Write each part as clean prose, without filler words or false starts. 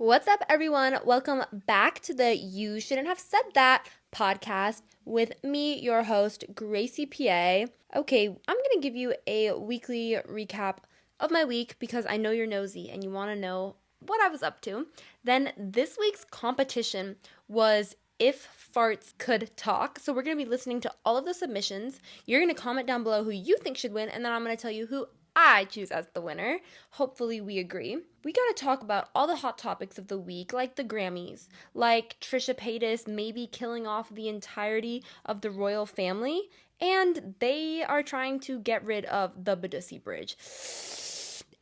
What's up, everyone? Welcome back to the You Shouldn't Have Said That podcast with me, your host, Gracie PA. Okay, I'm going to give you a weekly recap of my week because I know you're nosy and you want to know what I was up to. Then this week's competition was If Farts Could Talk. So we're going to be listening to all of the submissions. You're going to comment down below who you think should win, and then I'm going to tell you who I choose as the winner. Hopefully we agree. We gotta talk about all the hot topics of the week, like the Grammys, like Trisha Paytas maybe killing off the entirety of the royal family, and they are trying to get rid of the Badussy Bridge.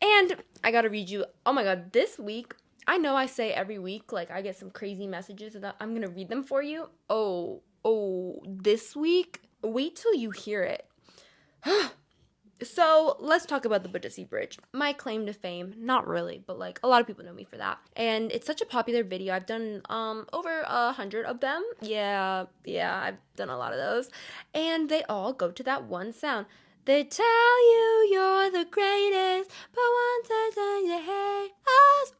And I gotta read you, oh my god, this week, I know I say every week, like I get some crazy messages and I'm gonna read them for you. This week, wait till you hear it. So let's talk about the Badussy Bridge. My claim to fame, not really, but like a lot of people know me for that. And it's such a popular video. I've done over 100 of them. Yeah, I've done a lot of those. And they all go to that one sound. They tell you you're the greatest, but once I tell you hate us.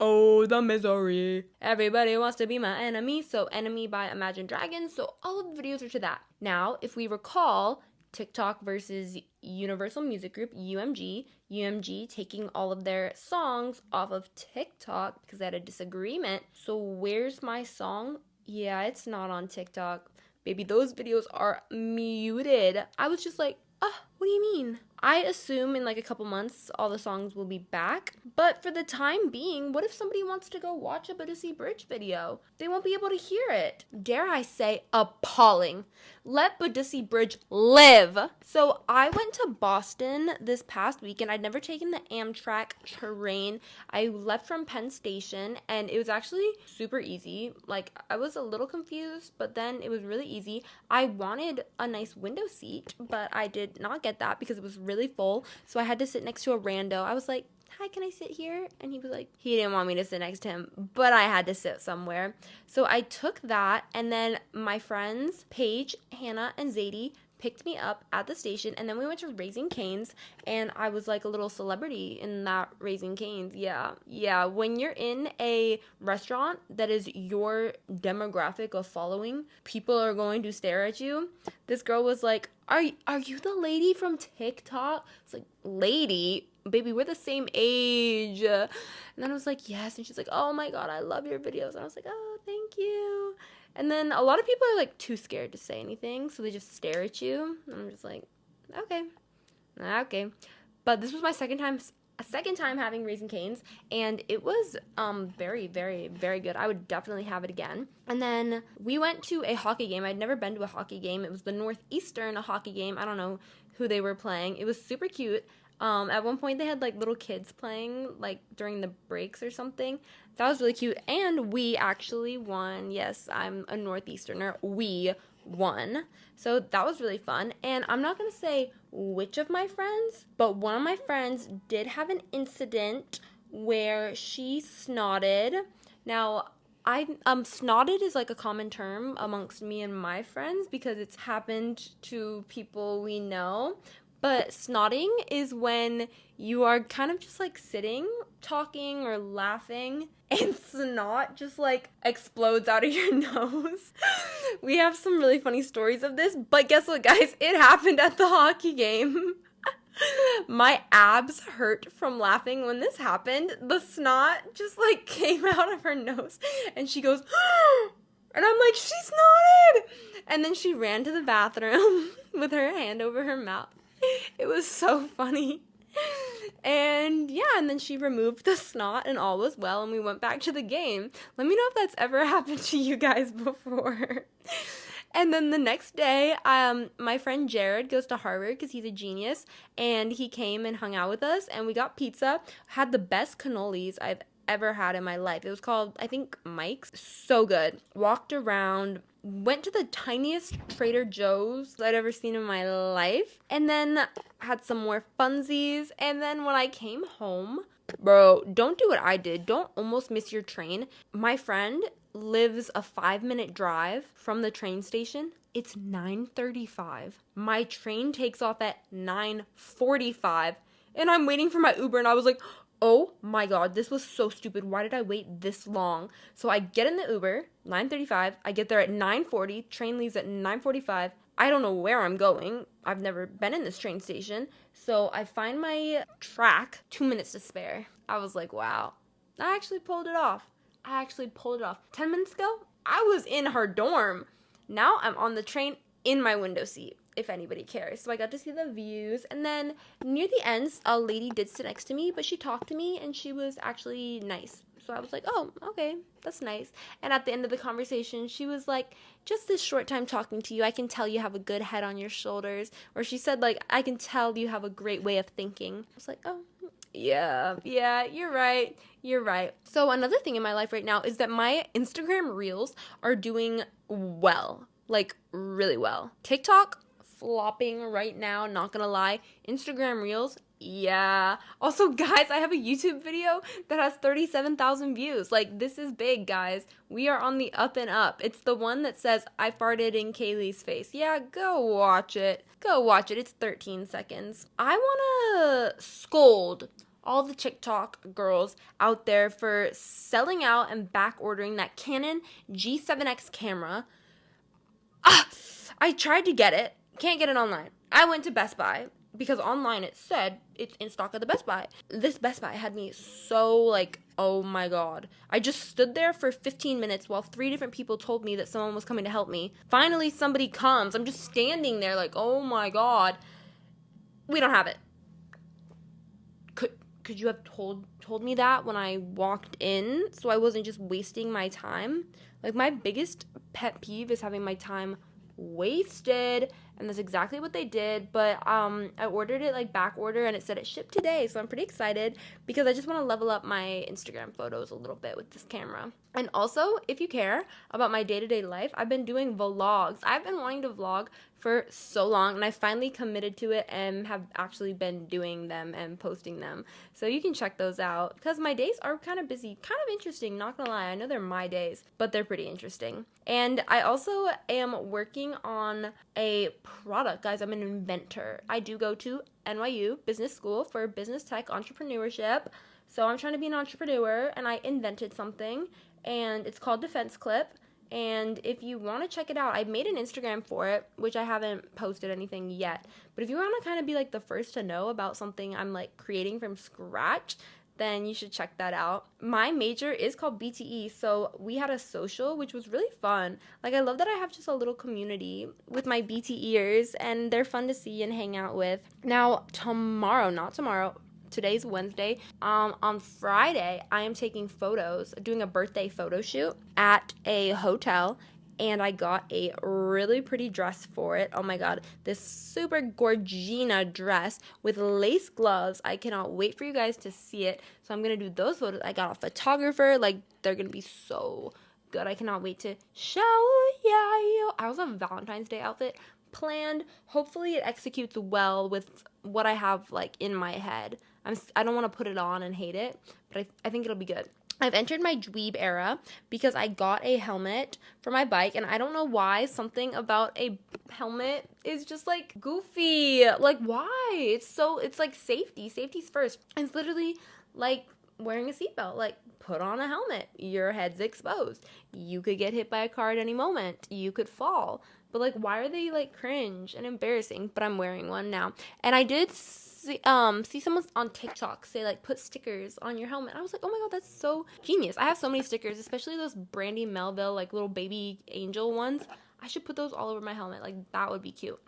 Oh, the misery. Everybody wants to be my enemy. So Enemy by Imagine Dragons. So all of the videos are to that. Now, if we recall, TikTok versus Universal Music Group, UMG taking all of their songs off of TikTok because they had a disagreement. So where's my song? Yeah, it's not on TikTok. Baby, those videos are muted. I was just like, what do you mean? I assume in like a couple months all the songs will be back, but for the time being, what if somebody wants to go watch a Badussy Bridge video? They won't be able to hear it. Dare I say, appalling. Let Badussy Bridge live. So I went to Boston this past weekend. I'd never taken the Amtrak train. I left from Penn Station and it was actually super easy. Like I was a little confused, but then it was really easy. I wanted a nice window seat, but I did not get that because it was really full. So I had to sit next to a rando. I was like, hi, can I sit here? And he was like, he didn't want me to sit next to him, but I had to sit somewhere. So I took that, and then my friends, Paige, Hannah, and Zadie, picked me up at the station, and then we went to Raising Cane's, and I was like a little celebrity in that Raising Cane's. Yeah. When you're in a restaurant that is your demographic of following, people are going to stare at you. This girl was like, are you the lady from TikTok? It's like, lady? Baby, we're the same age. And then I was like, yes. And she's like, oh my god, I love your videos. And I was like, oh, thank you. And then a lot of people are like too scared to say anything, so they just stare at you. And I'm just like, okay. But this was my second time having Raising Cane's, and it was very, very, very good. I would definitely have it again. And then we went to a hockey game. I'd never been to a hockey game. It was the Northeastern hockey game. I don't know who they were playing. It was super cute. At one point they had like little kids playing like during the breaks or something. That was really cute. And we actually won. Yes, I'm a Northeasterner. We won. So that was really fun. And I'm not going to say which of my friends, but one of my friends did have an incident where she snotted. Now, snotted is like a common term amongst me and my friends because it's happened to people we know. But snotting is when you are kind of just like sitting, talking, or laughing, and snot just like explodes out of your nose. We have some really funny stories of this, but guess what, guys? It happened at the hockey game. My abs hurt from laughing when this happened. The snot just like came out of her nose, and she goes, and I'm like, she snotted! And then she ran to the bathroom with her hand over her mouth. It was so funny. And yeah, and then she removed the snot and all was well, and we went back to the game. Let me know if that's ever happened to you guys before. And then the next day, my friend Jared goes to Harvard because he's a genius, and he came and hung out with us, and we got pizza. Had the best cannolis I've ever had in my life. It was called, I think, Mike's. So good. Walked around, went to the tiniest Trader Joe's I'd ever seen in my life, and then had some more funsies. And then when I came home, bro, don't do what I did. Don't almost miss your train. My friend lives a 5-minute drive from the train station. It's 9:35. My train takes off at 9:45, and I'm waiting for my Uber, and I was like, Oh my god, this was so stupid. Why did I wait this long? So I get in the Uber, 9:35. I get there at 9:40. Train leaves at 9:45. I don't know where I'm going. I've never been in this train station. So I find my track, 2 minutes to spare. I was like, wow, I actually pulled it off. 10 minutes ago, I was in her dorm. Now I'm on the train in my window seat, if anybody cares. So I got to see the views. And then near the end, a lady did sit next to me, but she talked to me and she was actually nice. So I was like, oh, okay, that's nice. And at the end of the conversation, she was like, just this short time talking to you, I can tell you have a good head on your shoulders. Or she said, like, I can tell you have a great way of thinking. I was like, oh, yeah, you're right. So another thing in my life right now is that my Instagram reels are doing well, like really well. TikTok, flopping right now, not gonna lie. Instagram reels, yeah. Also, guys, I have a YouTube video that has 37,000 views. Like, this is big, guys. We are on the up and up. It's the one that says, I farted in Kaylee's face. Yeah, go watch it. It's 13 seconds. I wanna scold all the TikTok girls out there for selling out and back ordering that Canon G7X camera. I tried to get it. Can't get it online. I went to Best Buy because online it said it's in stock at the Best Buy. This Best Buy had me so like, oh my god. I just stood there for 15 minutes while 3 different people told me that someone was coming to help me. Finally, somebody comes. I'm just standing there like, oh my god. We don't have it. Could you have told me that when I walked in so I wasn't just wasting my time? Like, my biggest pet peeve is having my time wasted, and that's exactly what they did. But I ordered it like back order and it said it shipped today, so I'm pretty excited because I just want to level up my Instagram photos a little bit with this camera. And also, if you care about my day-to-day life, I've been doing vlogs. I've been wanting to vlog for so long, and I finally committed to it and have actually been doing them and posting them. So you can check those out because my days are kind of busy, kind of interesting, not gonna lie. I know they're my days, but they're pretty interesting. And I also am working on a product, guys. I'm an inventor. I do go to NYU Business School for business tech entrepreneurship. So I'm trying to be an entrepreneur, and I invented something, and it's called Defense Clip. And if you want to check it out, I made an Instagram for it, which I haven't posted anything yet. But if you want to kind of be like the first to know about something I'm like creating from scratch, then you should check that out. My major is called BTE, so we had a social, which was really fun. Like, I love that I have just a little community with my BTEers, and they're fun to see and hang out with. Now, today's Wednesday. On Friday, I am taking photos, doing a birthday photo shoot at a hotel, and I got a really pretty dress for it. Oh my god, this super gorgina dress with lace gloves. I cannot wait for you guys to see it. So I'm gonna do those photos. I got a photographer. Like, they're gonna be so good. I cannot wait to show you. I also have a Valentine's Day outfit planned. Hopefully it executes well with what I have like in my head. I don't want to put it on and hate it, but I think it'll be good. I've entered my dweeb era because I got a helmet for my bike, and I don't know why something about a helmet is just like goofy. Like, why? It's like safety's first. It's literally like wearing a seatbelt. Like, put on a helmet. Your head's exposed. You could get hit by a car at any moment. You could fall. But like, why are they like cringe and embarrassing? But I'm wearing one now. And I did see someone on TikTok say like, put stickers on your helmet. I was like, oh my god, that's so genius. I have so many stickers, especially those Brandy Melville like little baby angel ones. I should put those all over my helmet. Like, that would be cute.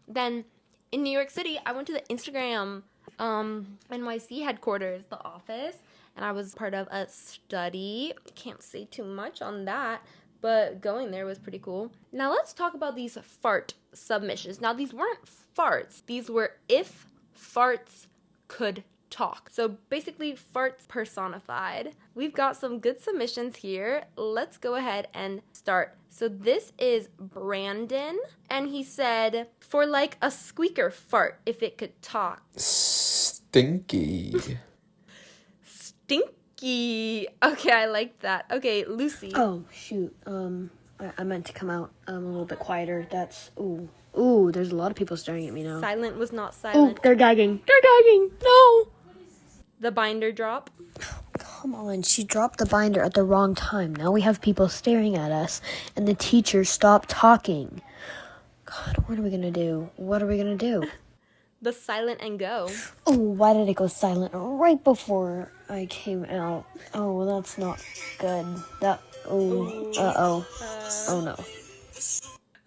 Then in New York City, I went to the Instagram NYC headquarters, the office, and I was part of a study. Can't say too much on that, but going there was pretty cool. Now let's talk about these fart submissions. Now, these weren't farts. These were if farts could talk. So basically, farts personified. We've got some good submissions here. Let's go ahead and start. So this is Brandon, and he said, for like a squeaker fart if it could talk. Stinky. Stinky. Okay, I like that. Okay, Lucy. Oh, shoot. I meant to come out a little bit quieter. That's, ooh, there's a lot of people staring at me now. Silent was not silent. Oh, they're gagging. No. The binder drop. Come on, she dropped the binder at the wrong time. Now we have people staring at us, and the teacher stopped talking. God, what are we gonna do? What are we gonna do? The silent and go. Oh, why did it go silent right before I came out? Oh, that's not good. Oh no.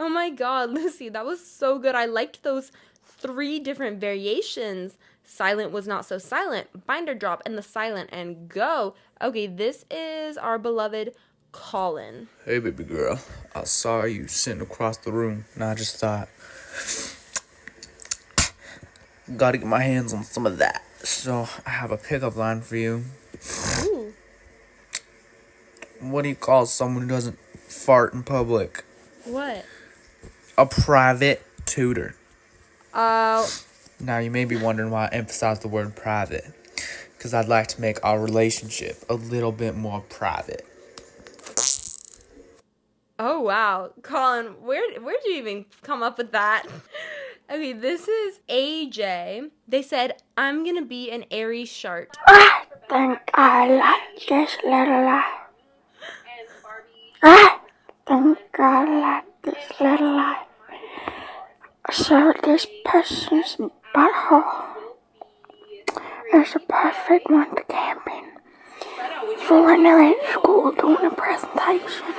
Oh my god, Lucy, that was so good. I liked those 3 different variations. Silent was not so silent, binder drop, and the silent and go. Okay, this is our beloved Colin. Hey, baby girl. I saw you sitting across the room, and I just thought, gotta get my hands on some of that. So I have a pickup line for you. Ooh. What do you call someone who doesn't fart in public? What? A private tutor. Oh. Now, you may be wondering why I emphasize the word private. Because I'd like to make our relationship a little bit more private. Oh, wow. Colin, where'd you even come up with that? Okay, this is AJ. They said, I'm gonna be an airy shark. I think I like this little life. I think I like this little life. So this person's butthole is a perfect one to camp in for when they're in school doing a presentation.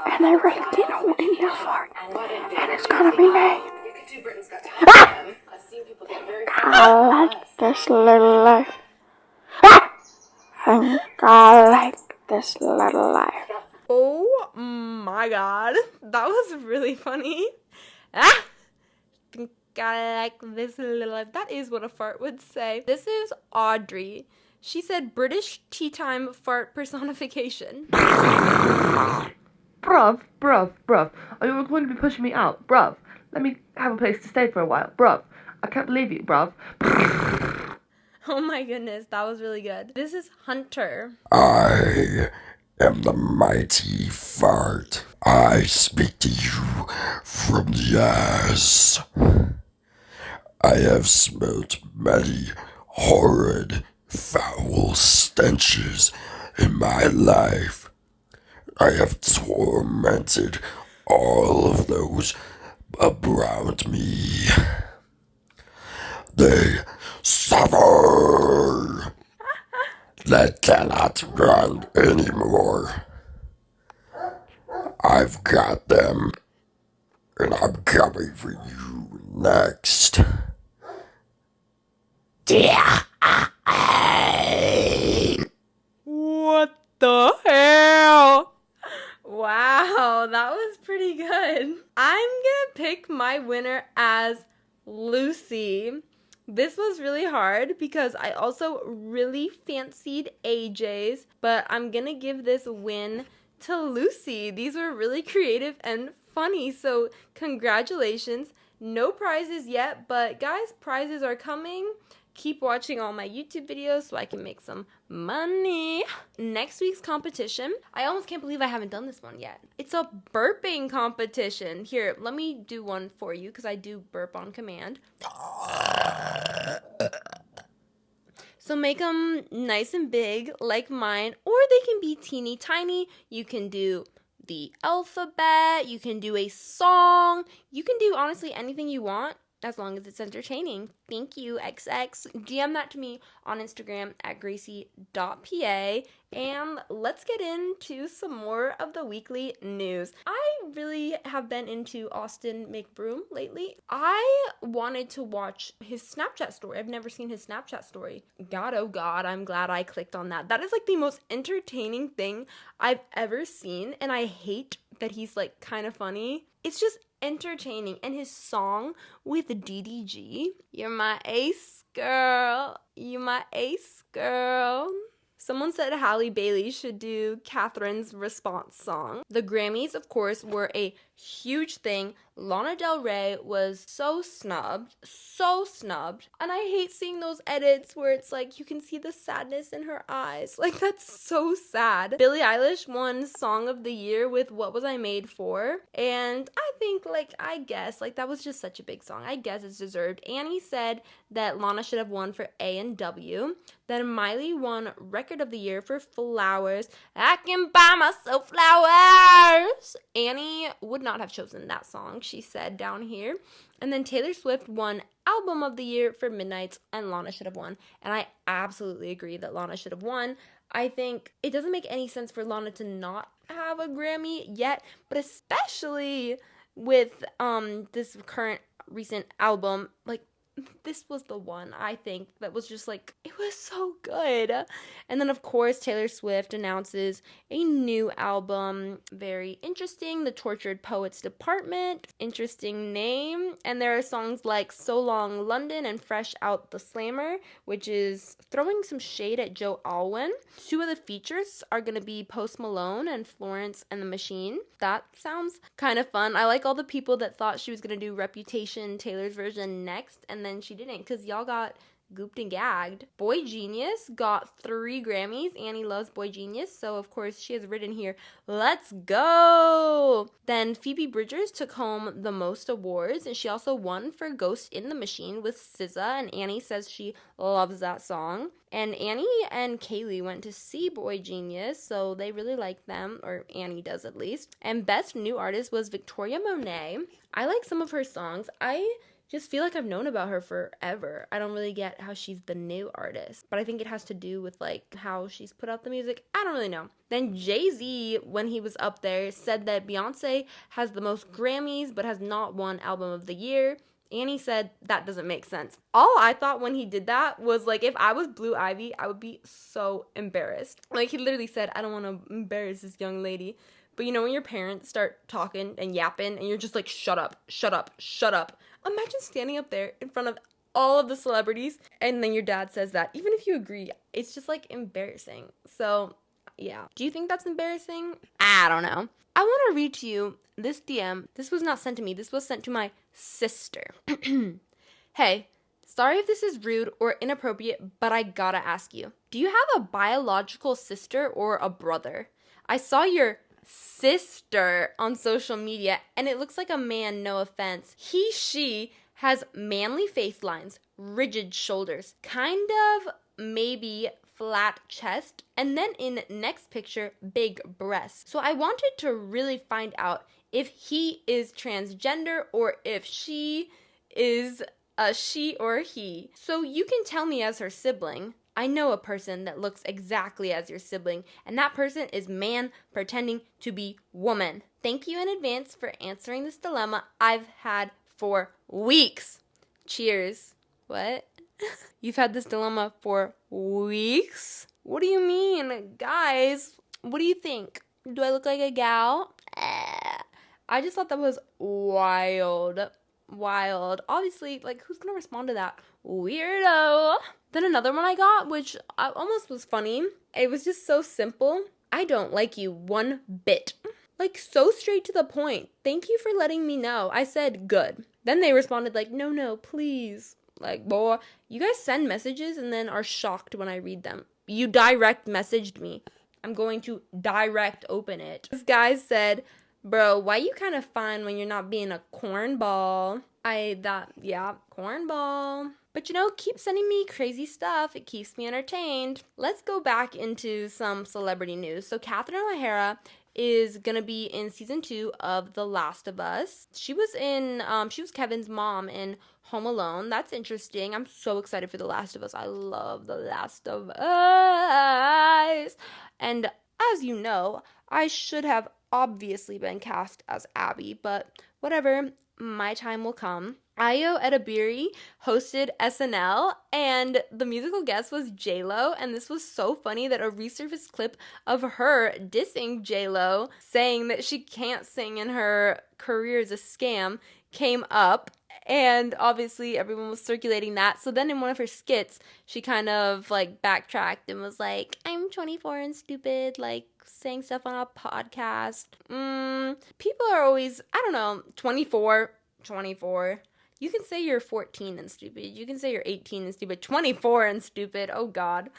And they really did hold in their fart. And it's gonna be me. I like this little life. I think I like this little life. Oh my god. That was really funny. Ah! Think I like this little... That is what a fart would say. This is Audrey. She said British tea time fart personification. Bruv. Are you going to be pushing me out? Bruv. Let me have a place to stay for a while. Bruv. I can't believe you, bruv. Oh my goodness, that was really good. This is Hunter. I am the mighty fart. I speak to you from the ass. I have smelt many horrid, foul stenches in my life. I have tormented all of those around me. They suffer. They cannot run anymore. I've got them, and I'm coming for you next. What the hell? Wow, that was pretty good. I'm gonna pick my winner as Lucy. This was really hard because I also really fancied AJ's, but I'm gonna give this win to Lucy. These were really creative and funny, so congratulations. No prizes yet, but guys, prizes are coming. Keep watching all my YouTube videos so I can make some money. Next week's competition, I almost can't believe I haven't done this one yet. It's a burping competition. Here, let me do one for you because I do burp on command. So make them nice and big like mine, or they can be teeny tiny. You can do the alphabet, you can do a song, you can do honestly anything you want, as long as it's entertaining. Thank you, XX. DM that to me on Instagram at gracie.pa. And let's get into some more of the weekly news. I really have been into Austin McBroom lately. I wanted to watch his Snapchat story. I've never seen his Snapchat story. God, oh God, I'm glad I clicked on that. That is like the most entertaining thing I've ever seen. And I hate that he's like kind of funny. It's just entertaining. And his song with DDG, you're my ace girl, you my ace girl. Someone said Halle Bailey should do Catherine's response song. The Grammys, of course, were a huge thing. Lana Del Rey was so snubbed. And I hate seeing those edits where it's like you can see the sadness in her eyes. Like, that's so sad. Billie Eilish won Song of the Year with What Was I Made For? And I think, like, I guess, like, that was just such a big song. I guess it's deserved. Annie said that Lana should have won for A&W. Then Miley won Record of the Year for Flowers. I can buy myself flowers. Annie would not have chosen that song, she said down here. And then Taylor Swift won Album of the Year for Midnights, and Lana should have won. And I absolutely agree that Lana should have won. I think it doesn't make any sense for Lana to not have a Grammy yet, but especially with this current recent album, like, this was the one, I think, that was just like, it was so good. And then, of course, Taylor Swift announces a new album. Very interesting. The Tortured Poets Department. Interesting name. And there are songs like So Long London and Fresh Out the Slammer, which is throwing some shade at Joe Alwyn. 2 of the features are going to be Post Malone and Florence and the Machine. That sounds kind of fun. I like all the people that thought she was going to do Reputation, Taylor's version, next, and then she didn't, because y'all got gooped and gagged. Boy Genius got 3 Grammys. Annie loves Boy Genius, so of course she has written here, let's go! Then Phoebe Bridgers took home the most awards, and she also won for Ghost in the Machine with SZA, and Annie says she loves that song. And Annie and Kaylee went to see Boy Genius, so they really like them, or Annie does at least. And Best New Artist was Victoria Monet. I like some of her songs. I just feel like I've known about her forever. I don't really get how she's the new artist, but I think it has to do with, like, how she's put out the music. I don't really know. Then Jay-Z, when he was up there, said that Beyonce has the most Grammys but has not won Album of the Year. Annie said that doesn't make sense. All I thought when he did that was, like, if I was Blue Ivy, I would be so embarrassed. Like, he literally said, I don't want to embarrass this young lady. But you know when your parents start talking and yapping and you're just like, shut up, shut up, shut up. Imagine standing up there in front of all of the celebrities and then your dad says that. Even if you agree, it's just like embarrassing. So yeah. Do you think that's embarrassing? I don't know. I want to read to you this DM. This was not sent to me. This was sent to my sister. Hey, sorry if this is rude or inappropriate, but I gotta ask you. Do you have a biological sister or a brother? I saw your sister on social media and it looks like a man, no offense. He, she has manly face lines, rigid shoulders, kind of maybe flat chest, and then in next picture, big breasts. So I wanted to really find out if he is transgender or if she is a she or a he. So you can tell me as her sibling. I know a person that looks exactly as your sibling, and that person is man pretending to be woman. Thank you in advance for answering this dilemma I've had for weeks. Cheers. What? You've had this dilemma for weeks? What do you mean? Guys, what do you think? Do I look like a gal? I just thought that was wild. Obviously, like, who's gonna respond to that? Weirdo. Then another one I got, which almost was funny. It was just so simple. I don't like you one bit. Like, so straight to the point. Thank you for letting me know. I said, good. Then they responded like, no, please. Like, boy, you guys send messages and then are shocked when I read them. You direct messaged me. I'm going to direct open it. This guy said, bro, why you kind of fine when you're not being a cornball? Cornball. But you know, keep sending me crazy stuff. It keeps me entertained. Let's go back into some celebrity news. So Catherine O'Hara is gonna be in season 2 of The Last of Us. She was Kevin's mom in Home Alone. That's interesting. I'm so excited for The Last of Us. I love The Last of Us. And as you know, I should have obviously been cast as Abby, but whatever, my time will come. Ayo Edebiri hosted SNL, and the musical guest was J-Lo, and this was so funny that a resurfaced clip of her dissing J-Lo, saying that she can't sing and her career is a scam, came up, and obviously everyone was circulating that. So then in one of her skits, she kind of like backtracked and was like, I'm 24 and stupid, like saying stuff on a podcast. People are always, I don't know, 24. You can say you're 14 and stupid. You can say you're 18 and stupid. 24 and stupid. Oh, God.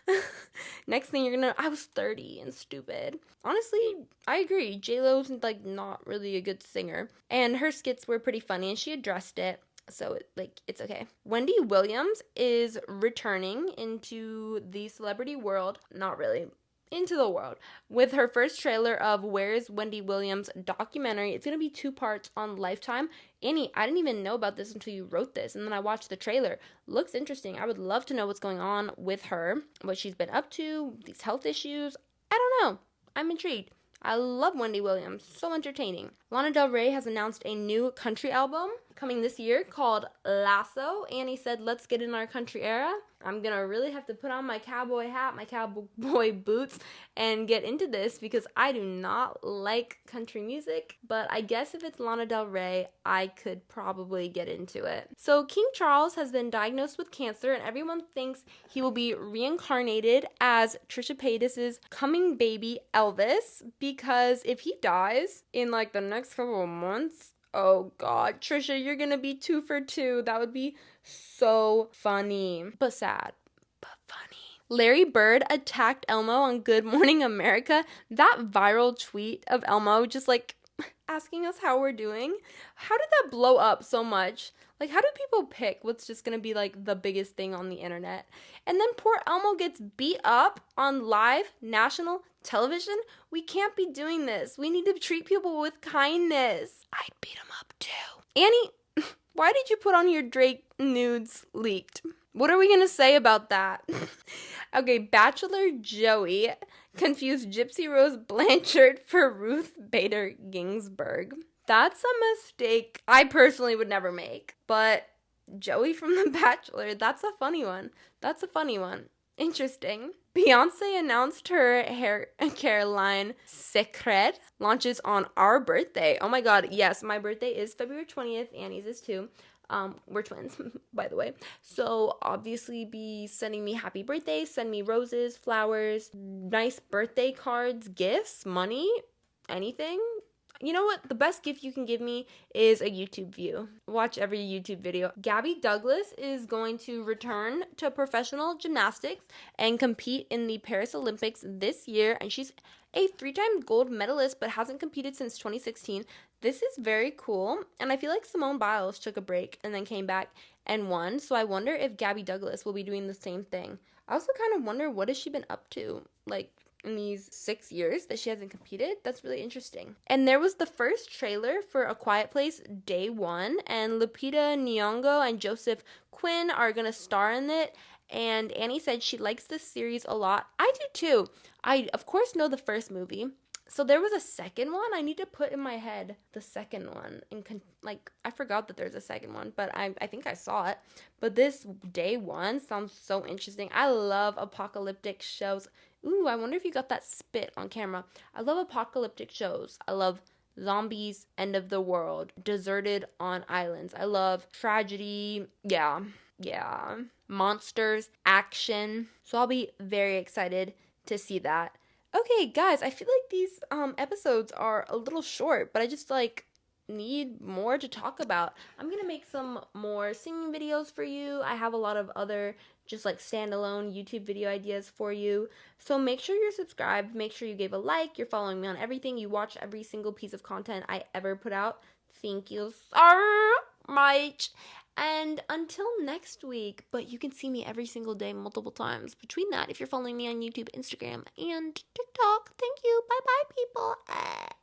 Next thing you're gonna... I was 30 and stupid. Honestly, I agree. J-Lo's, like, not really a good singer. And her skits were pretty funny, and she addressed it. So, it's okay. Wendy Williams is returning into the celebrity world. Not really. Into the world with her first trailer of Where's Wendy Williams documentary. It's gonna be 2 parts on Lifetime. Annie, I didn't even know about this until you wrote this, and then I watched the trailer. Looks interesting. I would love to know what's going on with her, what she's been up to, these health issues. I don't know. I'm intrigued. I love Wendy Williams. So entertaining. Lana Del Rey has announced a new country album coming this year called Lasso. Annie said, let's get in our country era. I'm gonna really have to put on my cowboy hat, my cowboy boots, and get into this because I do not like country music. But I guess if it's Lana Del Rey, I could probably get into it. So King Charles has been diagnosed with cancer, and everyone thinks he will be reincarnated as Trisha Paytas's coming baby Elvis, because if he dies in like the next couple of months, oh God, Trisha, you're gonna be 2 for 2. That would be so funny, but sad, but funny. Larry Bird attacked Elmo on Good Morning America. That viral tweet of Elmo just like asking us how we're doing. How did that blow up so much? Like, how do people pick what's just gonna be like the biggest thing on the internet? And then poor Elmo gets beat up on live national television. We can't be doing this. We need to treat people with kindness. I'd beat him up too. Annie, why did you put on your Drake nudes leaked? What are we gonna say about that? Okay, Bachelor Joey confused Gypsy Rose Blanchard for Ruth Bader Ginsburg. That's a mistake I personally would never make. But Joey from The Bachelor, that's a funny one. That's a funny one. Interesting. Beyonce announced her hair care line Secret launches on our birthday. Oh my God, yes, my birthday is February 20th. Annie's is too. We're twins, by the way. So obviously be sending me happy birthday, send me roses, flowers, nice birthday cards, gifts, money, anything. You know what? The best gift you can give me is a YouTube view. Watch every YouTube video. Gabby Douglas is going to return to professional gymnastics and compete in the Paris Olympics this year. And she's a 3-time gold medalist but hasn't competed since 2016. This is very cool. And I feel like Simone Biles took a break and then came back and won. So I wonder if Gabby Douglas will be doing the same thing. I also kind of wonder, what has she been up to? Like, in these 6 years that she hasn't competed. That's really interesting. And there was the first trailer for A Quiet Place Day 1, and Lupita Nyong'o and Joseph Quinn are gonna star in it. And Annie said she likes this series a lot. I do too. I of course know the first movie. So there was a second one. I need to put in my head the second one. I forgot that there's a second one, but I think I saw it. But this Day 1 sounds so interesting. I love apocalyptic shows. Ooh, I wonder if you got that spit on camera. I love apocalyptic shows. I love zombies, end of the world, deserted on islands. I love tragedy. Yeah. Monsters, action. So I'll be very excited to see that. Okay, guys, I feel like these episodes are a little short, but I just need more to talk about. I'm gonna make some more singing videos for you. I have a lot of other just standalone YouTube video ideas for you. So make sure you're subscribed, make sure you gave a like, you're following me on everything, you watch every single piece of content I ever put out. Thank you so much. And until next week, but you can see me every single day multiple times. Between that, if you're following me on YouTube, Instagram, and TikTok, thank you. Bye-bye, people.